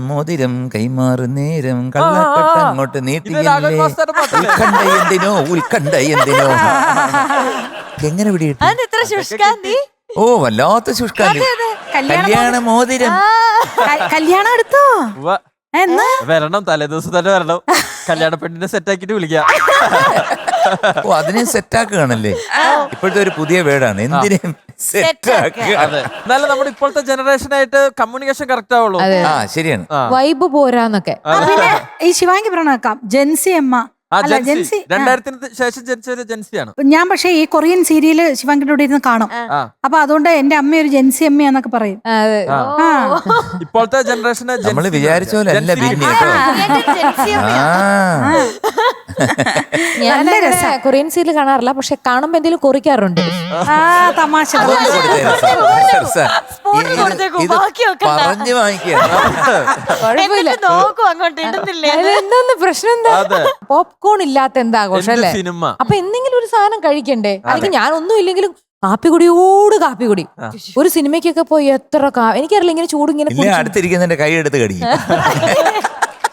മോതിരം കൈമാറു നേരം കള്ളക്കട്ട അങ്ങോട്ട് നീട്ടിയല്ലേ ഉത്കണ്ഠ എന്തിനോ ഉത്കണ്ഠ എന്തിനോ എങ്ങനെ പിടികിട്ടി? ഓ വല്ലാത്ത ശുഷ്കാന്തി. കല്യാണ മോതിരം കല്യാണം എടുത്തോ? വരണം, തലേ ദിവസം തന്നെ വരണം. കല്യാണ പെണ്ണിനെ സെറ്റാക്കിട്ട് വിളിക്കാം. ഓ അതിനെ സെറ്റാക്കുകയാണല്ലേ? ഇപ്പോഴത്തെ ഒരു പുതിയ വേർഡാണ് എന്തിനേം സെറ്റാക്കുക. എന്നാലും നമ്മുടെ ഇപ്പോഴത്തെ ജനറേഷനായിട്ട് കമ്മ്യൂണിക്കേഷൻ കറക്റ്റ് ആവുള്ളൂ. ആ ശരിയാണ്. വൈബ് പോരാന്നൊക്കെ. പിന്നെ ഈ ശിവാംഗി പറഞ്ഞേക്കാം ജെൻസി അമ്മ. 2000 ശേഷം ജനിച്ച ഒരു ജെൻസിയാണ് ഞാൻ. പക്ഷെ ഈ കൊറിയൻ സീരിയല് ശിവാംഗിന്റെ കൂടെ ഇരുന്ന് കാണും. അപ്പൊ അതുകൊണ്ട് എന്റെ അമ്മ ഒരു ജെൻസി അമ്മയാന്നൊക്കെ പറയും. ഇപ്പോഴത്തെ ജനറേഷന് നമ്മള് വിചാരിച്ച പോലെ അല്ല ബിന്നി കേട്ടോ. ഞാൻ കൊറിയൻ സീരിയൽ കാണാറില്ല, പക്ഷെ കാണുമ്പോ എന്തെങ്കിലും കുറിക്കാറുണ്ട്. തമാശ പറഞ്ഞു വാങ്ങിക്കുക. എന്താന്ന് പ്രശ്നം എന്താ? പോപ്കോൺ ഇല്ലാത്ത എന്താ ആഘോഷം അല്ലേ? സിനിമ. അപ്പൊ എന്തെങ്കിലും ഒരു സാധനം കഴിക്കണ്ടേ? അല്ലെങ്കിൽ ഞാൻ ഒന്നും ഇല്ലെങ്കിലും കാപ്പികുടിയോട് കാപ്പികുടി. ഒരു സിനിമയ്ക്കൊക്കെ പോയി എത്ര എനിക്കറിയില്ല ഇങ്ങനെ ചൂട് ഇങ്ങനെ അടുത്തിരിക്കുന്നതിന്റെ കൈ എടുത്ത് കടിക്കും.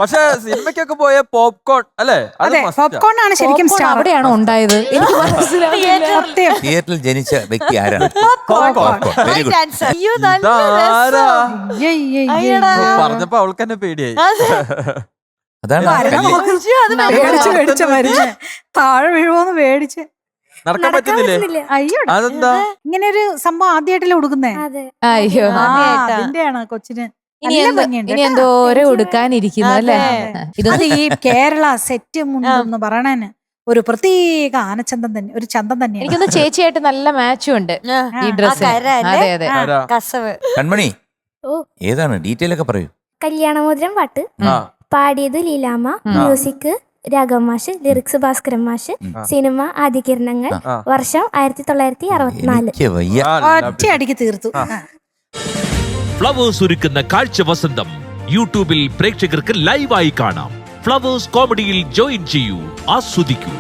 പക്ഷെ സിനിമയ്ക്കൊക്കെ പോയ പോപ്കോൺ അല്ലേ? പോപ്കോൺ ആണ് ശരിക്കും. അവിടെയാണോ ഉണ്ടായത്? എനിക്ക് തിയേറ്ററിൽ ജനിച്ച വ്യക്തി ആരാണ്? Very good. പറഞ്ഞപ്പോ അവൾക്ക് തന്നെ പേടിയായി. അതാണ് താഴെ വീഴുമോന്ന് പേടിച്ച് നടക്കാൻ പറ്റുന്നില്ലേ? അയ്യോ അതെന്താ ഇങ്ങനെ ഒരു സംഭവം ആദ്യമായിട്ടല്ലേ ഉടുക്കുന്നേ? അയ്യോ അതിന്റെയാണ് കൊച്ചിന്. ഇനി എന്തോരം ഉടുക്കാനിരിക്കുന്നു അല്ലേ? അത് ഈ കേരള സെറ്റ് മുണ്ടെന്ന് പറയണേന് ഒരു പ്രത്യേക ആനച്ചന്തം തന്നെ, ഒരു ചന്തം തന്നെയാണ്. എനിക്കൊന്ന് ചേച്ചിയായിട്ട് നല്ല മാച്ചും ഉണ്ട് ഈ ഡ്രസ്. അതെ അതെ. കൺമണി ഏതാണ് ഡീറ്റെയിൽ ഒക്കെ പറയൂ. കല്യാണമോതിരം പാട്ട് പാടിയത് ലീലാമ്മ, മ്യൂസിക് രാഘവ മാഷ്, ലിറിക്സ് ഭാസ്കരൻ മാഷ്, സിനിമ ആദ്യകിരണങ്ങൾ, വർഷം 1964. ഒറ്റയടിക്ക് തീർത്തു. ഫ്ലവേഴ്സ് ഒരുക്കുന്ന കാഴ്ച വസന്തം യൂട്യൂബിൽ പ്രേക്ഷകർക്ക് ലൈവായി കാണാം. ഫ്ലവേഴ്സ് കോമഡിയിൽ ജോയിൻ ചെയ്യൂ, ആസ്വദിക്കൂ.